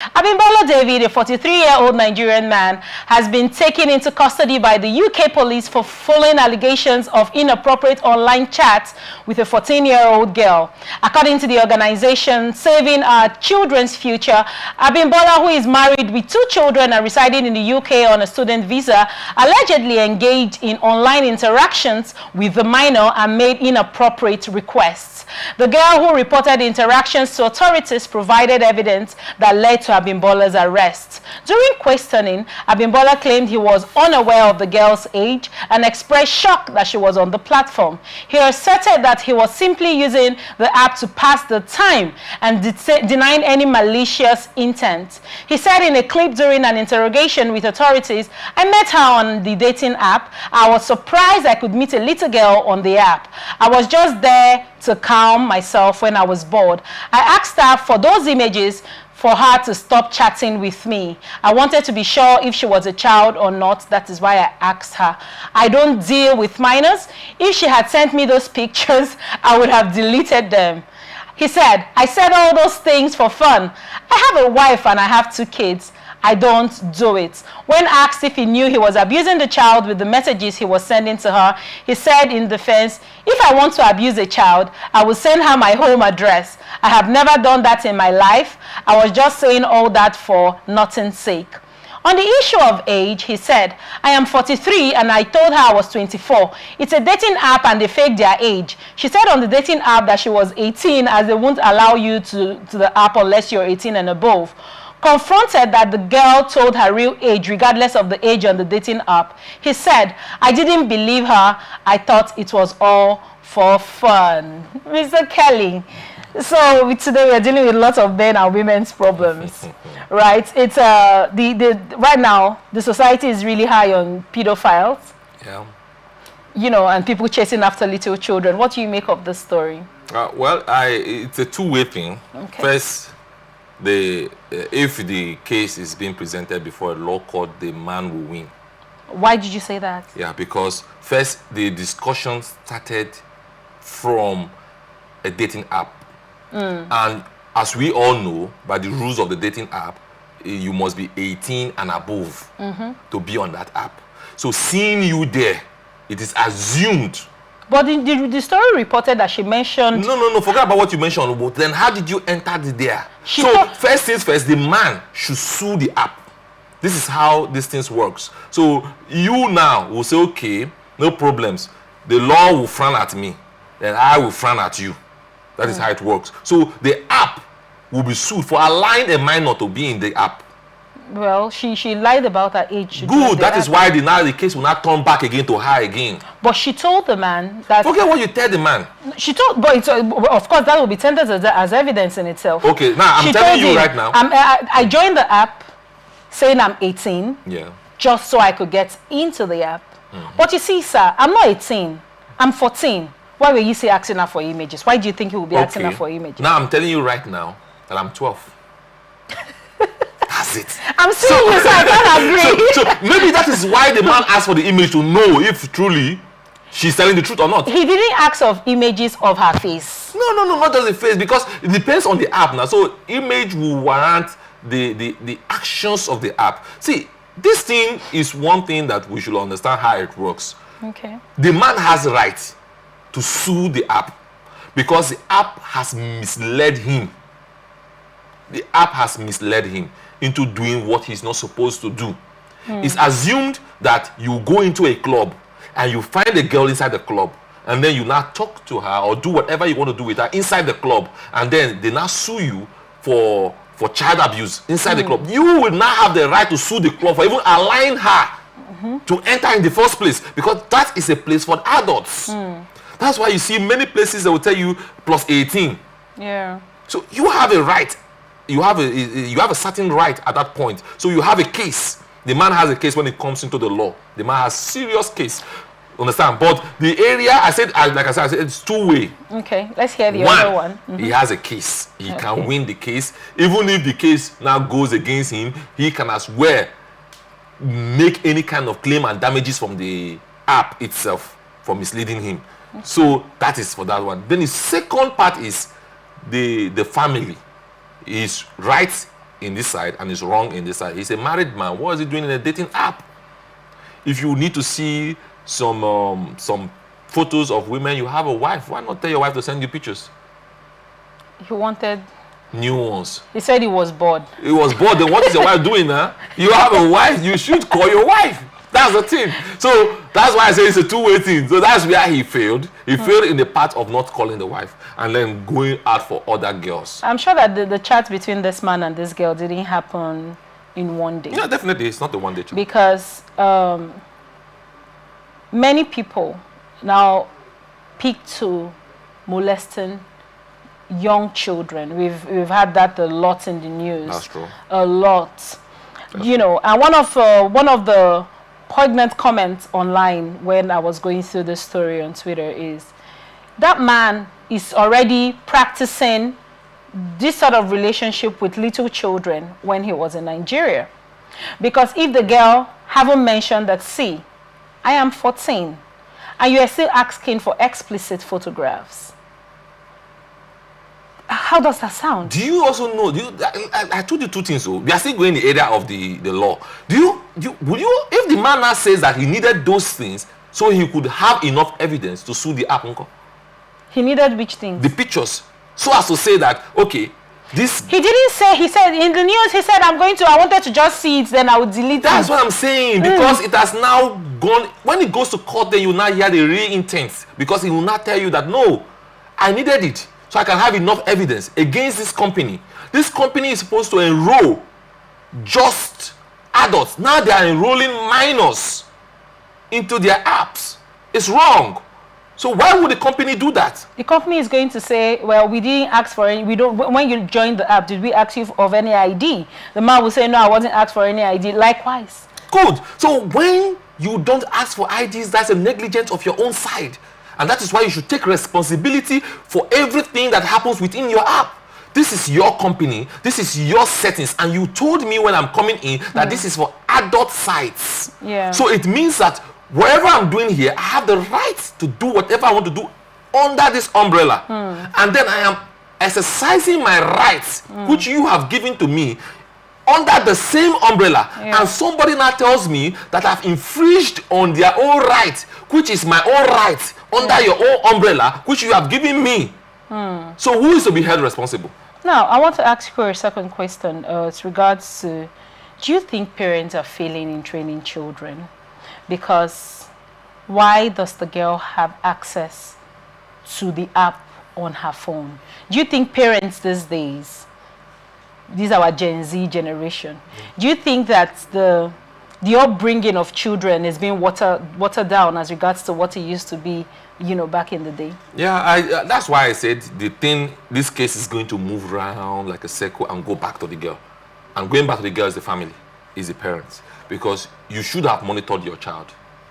Abimbola David, a 43-year-old Nigerian man, has been taken into custody by the UK police for following allegations of inappropriate online chats with a 14-year-old girl. According to the organization Saving Our Children's Future, Abimbola, who is married with 2 children and residing in the UK on a student visa, allegedly engaged in online interactions with the minor and made inappropriate requests. The girl who reported interactions to authorities provided evidence that led to Abimbola's arrest. During questioning, Abimbola claimed he was unaware of the girl's age and expressed shock that she was on the platform. He asserted that he was simply using the app to pass the time and denying any malicious intent. He said in a clip during an interrogation with authorities, "I met her on the dating app. I was surprised I could meet a little girl on the app. I was just there to calm myself when I was bored. I asked her for those images for her to stop chatting with me. I wanted to be sure if she was a child or not. That is why I asked her. I don't deal with minors. If she had sent me those pictures, I would have deleted them." He said, "I said all those things for fun. I have a wife and I have 2 kids. I don't do it." When asked if he knew he was abusing the child with the messages he was sending to her, he said in defense, "If I want to abuse a child, I will send her my home address. I have never done that in my life. I was just saying all that for nothing's sake." On the issue of age, he said, "I am 43 and I told her I was 24. It's a dating app and they fake their age. She said on the dating app that she was 18 as they won't allow you to the app unless you're 18 and above." Confronted that the girl told her real age regardless of the age on the dating app, he said, "I didn't believe her. I thought it was all for fun." Mr. Kelly, so today we're dealing with lots of men and women's problems, right? It's right now the society is really high on pedophiles. Yeah. You know, and people chasing after little children. What do you make of this story? Well, it's a two-way thing. Okay. First, if the case is being presented before a law court, the man will win. Why did you say that? Yeah, because first the discussion started from a dating app. And as we all know, by the rules of the dating app, you must be 18 and above to be on that app. So seeing you there, it is assumed. But the story reported that she mentioned... No, forget about what you mentioned. But then how did you enter there? First things first, the man should sue the app. This is how these things works. So you now will say, okay, no problems. The law will frown at me. Then I will frown at you. That is how it works. So the app will be sued for allowing a minor to be in the app. Well, she lied about her age. Good. That is why the case will not turn back again to her again. But she told the man that... Forget what you tell the man. She told... But it's, of course, that will be tendered as evidence in itself. Okay. Now, I'm telling you right now. I joined the app saying I'm 18. Yeah. Just so I could get into the app. But you see, sir, I'm not 18. I'm 14. Why were you say asking her for images? Why do you think he will be asking her for images? Now, I'm telling you right now that I'm 12. That's it. I'm seeing you, so I can't agree. So maybe that is why the man asked for the image, to know if truly she's telling the truth or not. He didn't ask of images of her face. No, not just the face, because it depends on the app now. So image will warrant the actions of the app. See, this thing is one thing that we should understand how it works. Okay. The man has the right to sue the app because the app has misled him. The app has misled him into doing what he's not supposed to do. It's assumed that you go into a club and you find a girl inside the club, and then you now talk to her or do whatever you want to do with her inside the club, and then they now sue you for child abuse inside the club. You will now have the right to sue the club for even allowing her to enter in the first place, because that is a place for adults. That's why you see many places that will tell you plus 18. Yeah. So you have a right. You have a certain right at that point. So you have a case. The man has a case when it comes into the law. The man has serious case. Understand? But the area, like I said, it's two-way. Okay, let's hear the other one. He has a case. He can win the case. Even if the case now goes against him, he can as well make any kind of claim and damages from the app itself for misleading him. So that is for that one. Then the second part is the family. His rights in this side and is wrong in this side. He's a married man. What is he doing in a dating app? If you need to see some photos of women, you have a wife. Why not tell your wife to send you pictures? He wanted new ones. He said he was bored. He was bored. Then what is your wife doing, huh? You have a wife. You should call your wife. That's the thing. So that's why I say it's a two-way thing. So that's where he failed. He failed in the part of not calling the wife and then going out for other girls. I'm sure that the chat between this man and this girl didn't happen in one day. Yeah, definitely. It's not the one day chat. Because many people now peak to molesting young children. We've had that a lot in the news. That's true. A lot. That's you know, and one of the poignant comments online when I was going through this story on Twitter is that man is already practicing this sort of relationship with little children when he was in Nigeria. Because if the girl haven't mentioned that, see, I am 14 and you are still asking for explicit photographs, how does that sound? Do you also know? I told you two things. So we are still going in the area of the law. Would you, if the man now says that he needed those things so he could have enough evidence to sue the app, uncle? He needed which things? The pictures, so as to say that okay, this. He didn't say. He said in the news. He said, "I wanted to just see it, then I would delete it." That's what I'm saying, because it has now gone. When it goes to court, then you now hear the real intent, because he will not tell you that no, I needed it so I can have enough evidence against this company. This company is supposed to enroll just adults. Now they are enrolling minors into their apps. It's wrong. So why would the company do that? The company is going to say, well, we didn't ask for any, when you joined the app, did we ask you of any ID? The man will say, no, I wasn't asked for any ID. Likewise. Good. So when you don't ask for IDs, that's a negligence of your own side. And that is why you should take responsibility for everything that happens within your app. This is your company. This is your settings. And you told me when I'm coming in that this is for adult sites. Yeah. So it means that whatever I'm doing here, I have the right to do whatever I want to do under this umbrella. And then I am exercising my rights, which you have given to me, under the same umbrella. Yeah. And somebody now tells me that I've infringed on their own right, which is my own right, under your own umbrella, which you have given me. So who is to be held responsible? Now, I want to ask you a second question with regards to, do you think parents are failing in training children? Because why does the girl have access to the app on her phone? Do you think parents these days, these are our Gen Z generation, do you think that the upbringing of children is being watered down as regards to what it used to be, you know, back in the day? Yeah, that's why I said this case is going to move around like a circle and go back to the girl. And going back to the girl is the family, is the parents. Because you should have monitored your child.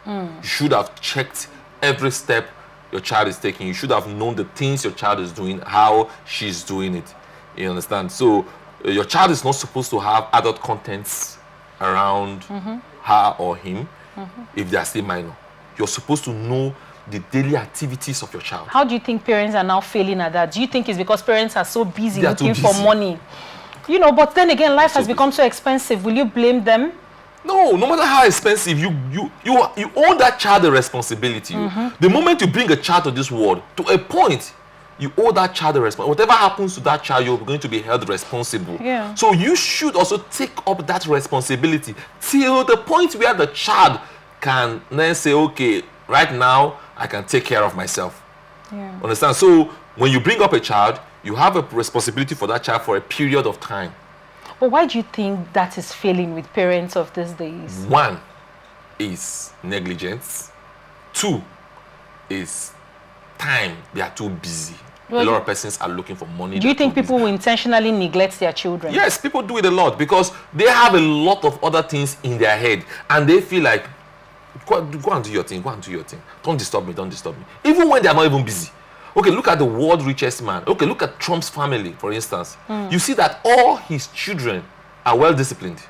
You should have checked every step your child is taking. You should have known the things your child is doing, how she's doing it. You understand? So your child is not supposed to have adult contents around her or him if they are still minor. You're supposed to know the daily activities of your child. How do you think parents are now failing at that? Do you think it's because parents are so busy looking for money? You know, but then again, life has become so expensive. Will you blame them? No matter how expensive, you owe that child a responsibility. The moment you bring a child to this world, to a point, you owe that child a responsibility. Whatever happens to that child, you're going to be held responsible. Yeah. So you should also take up that responsibility till the point where the child can then say, okay, right now, I can take care of myself. Yeah. Understand? So when you bring up a child, you have a responsibility for that child for a period of time. But why do you think that is failing with parents of these days? One is negligence. Two is time. They are too busy. Well, a lot of persons are looking for money. Do you think people will intentionally neglect their children? Yes, people do it a lot because they have a lot of other things in their head and they feel like, go and do your thing, go and do your thing. Don't disturb me, don't disturb me. Even when they are not even busy. Okay, look at the world's richest man. Okay, look at Trump's family, for instance. You see that all his children are well disciplined.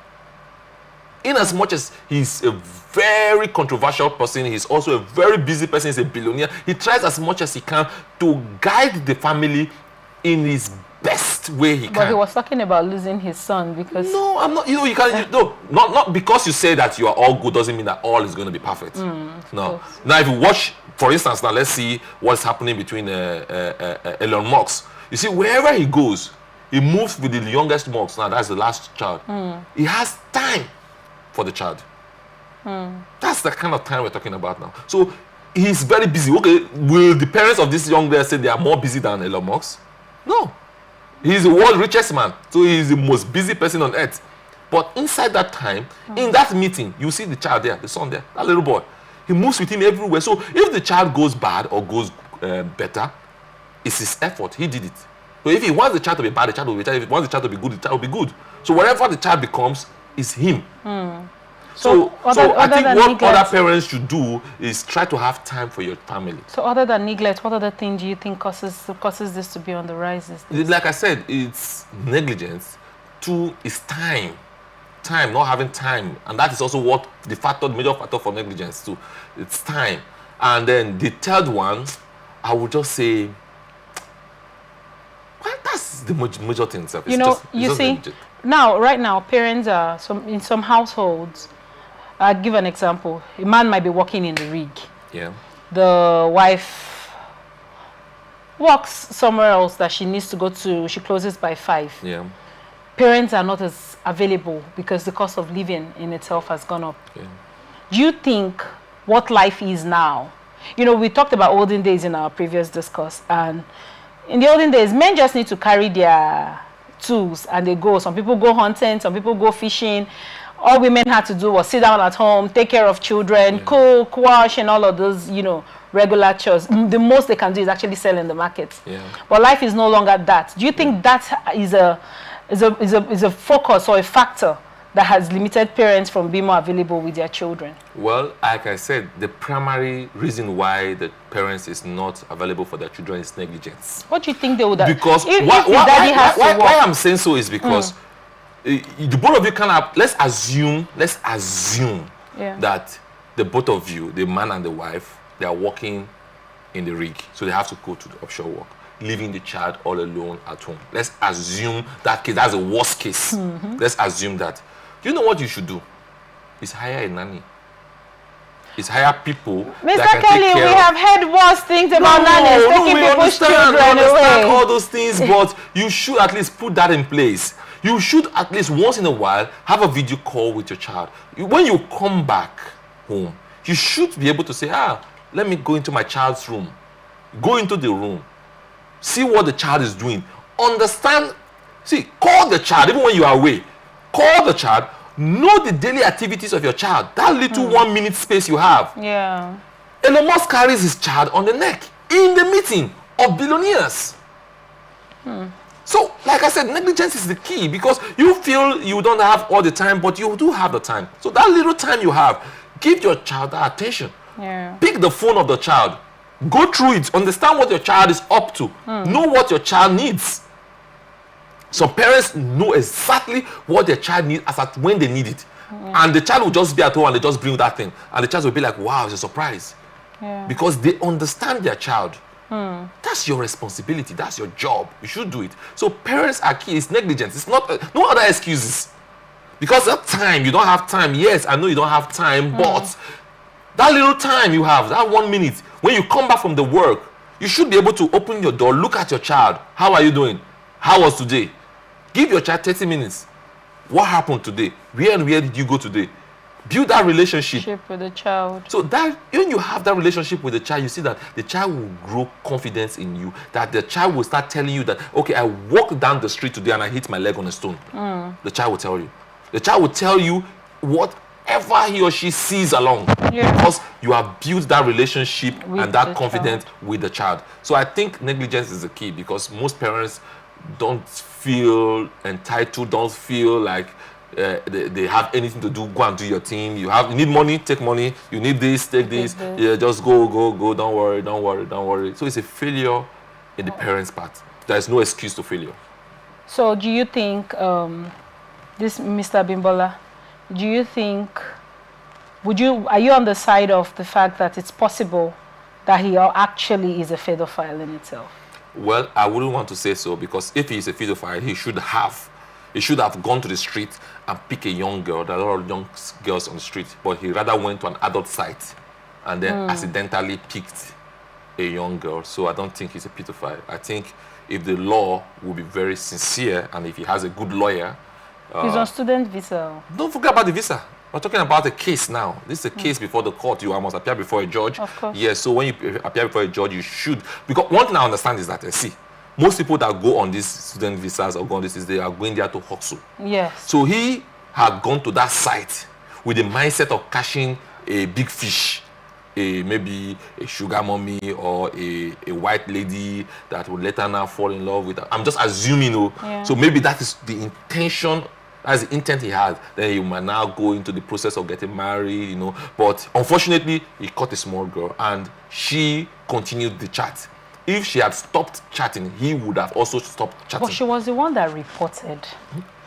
In as much as he's a very controversial person, he's also a very busy person, he's a billionaire. He tries as much as he can to guide the family in his best way he can. But he was talking about losing his son because... No, I'm not. You know, you can't. No, not because you say that you are all good doesn't mean that all is going to be perfect. No. Now, if you watch, for instance, now let's see what's happening between Elon Musk. You see, wherever he goes, he moves with the youngest Musk. Now, that's the last child. He has time for the child. That's the kind of time we're talking about now. So he's very busy. Okay, will the parents of this young girl say they are more busy than Elon Musk? No. He's the world's richest man. So he's the most busy person on earth. But inside that time, in that meeting, you see the child there, the son there, that little boy. He moves with him everywhere. So if the child goes bad or goes better, it's his effort. He did it. So if he wants the child to be bad, the child will be bad. If he wants the child to be good, the child will be good. So whatever the child becomes is him. So I think what other parents should do is try to have time for your family. So other than neglect, what other thing do you think causes this to be on the rise? Like I said, it's negligence. 2 is time. Time, not having time. And that is also what the major factor for negligence too. It's time. And then the third one, I would just say, well, that's the major thing itself. You see, right now, parents are, in some households, I'll give an example. A man might be working in the rig. Yeah. The wife works somewhere else that she needs to go to. She closes by 5. Yeah. Parents are not as available because the cost of living in itself has gone up. Yeah. Do you think what life is now? You know, we talked about olden days in our previous discourse, and in the olden days, men just need to carry their tools and they go. Some people go hunting, some people go fishing. All women had to do was sit down at home, take care of children, cook, wash, and all of those, regular chores. The most they can do is actually sell in the market. Yeah. But life is no longer that. Do you think that is a focus or a factor that has limited parents from being more available with their children? Well, like I said, the primary reason why the parents is not available for their children is negligence. What do you think they would have? Because why I'm saying so is because the both of you let's assume that the both of you, the man and the wife, they are working in the rig, so they have to go to the offshore work, leaving the child all alone at home. Let's assume that case. That's the worst case. Let's assume that. You know what you should do? Is hire a nanny. Is hire people. Mr. Kelly, we have heard worse things about nannies taking people's children away. We understand all those things, but you should at least put that in place. You should at least once in a while have a video call with your child. When you come back home, you should be able to say, let me go into my child's room. Go into the room. See what the child is doing. Understand. See, call the child even when you are away. Call the child. Know the daily activities of your child. That little 1 minute space you have. Yeah. Elon Musk carries his child on the neck in the meeting of billionaires. So, like I said, negligence is the key because you feel you don't have all the time, but you do have the time. So that little time you have, give your child that attention. Yeah. Pick the phone of the child. Go through it. Understand what your child is up to. Know what your child needs. Some parents know exactly what their child needs as at when they need it. And the child will just be at home and they just bring that thing. And the child will be like, wow, it's a surprise. Yeah. Because they understand their child. That's your responsibility. That's your job. You should do it. So parents are key. It's negligence. It's not no other excuses. Because that time, you don't have time. Yes, I know you don't have time, but that little time you have, that 1 minute, when you come back from the work, you should be able to open your door, look at your child. How are you doing? How was today? Give your child 30 minutes. What happened today? Where and where did you go today? Build that relationship with the child. So that when you have that relationship with the child, you see that the child will grow confidence in you. That the child will start telling you that, okay, I walked down the street today and I hit my leg on a stone. The child will tell you. The child will tell you whatever he or she sees along. Because you have built that relationship and that confidence with the child. So I think negligence is the key because most parents don't feel entitled, don't feel like they have anything to do. Go and do your thing. You need money, take money. You need this, take this. Yeah, just go. Don't worry. So it's a failure in the parents' part. There is no excuse to failure. So do you think, this Mr. Abimbola, do you think, are you on the side of the fact that it's possible that he actually is a pedophile in itself? Well, I wouldn't want to say so, because if he's a pedophile, he should have gone to the street and pick a young girl. There are a lot of young girls on the street, but he rather went to an adult site and then accidentally picked a young girl. So I don't think he's a pedophile. I think if the law will be very sincere, and if he has a good lawyer. He's on student visa. Don't forget about the visa. We're talking about a case now. This is a case before the court. You must appear before a judge. Of course. Yes, so when you appear before a judge, you should. Because one thing I understand is that, see, most people that go on these student visas or go on this, they are going there to hustle. Yes. So he had gone to that site with the mindset of catching a big fish. Maybe a sugar mommy or a white lady that would later now fall in love with her. I'm just assuming, So maybe that is the intention, that's the intent he had. Then he might now go into the process of getting married, But unfortunately, he caught a small girl and she continued the chat. If she had stopped chatting, he would have also stopped chatting. But she was the one that reported.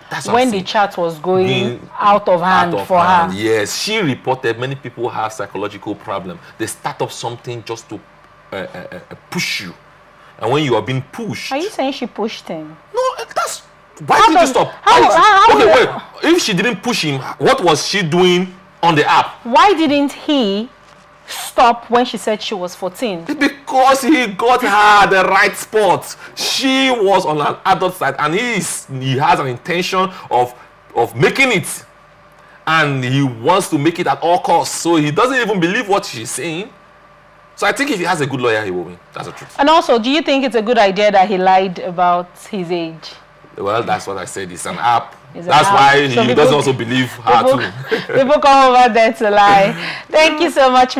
That's when the chat was going out of hand for her. Yes, she reported many people have psychological problem. They start up something just to push you. And when you are being pushed... Are you saying she pushed him? No, that's... Why did you stop? Okay, wait. If she didn't push him, what was she doing on the app? Why didn't he stop when she said she was 14? Because he got her the right spot. She was on an adult side, and he has an intention of making it, and he wants to make it at all costs. So he doesn't even believe what she's saying. So I think if he has a good lawyer, he will win. That's the truth. And also, do you think it's a good idea that he lied about his age? Well, that's what I said. It's an app. That's why he doesn't also believe her too. People come over there to lie. Thank you so much.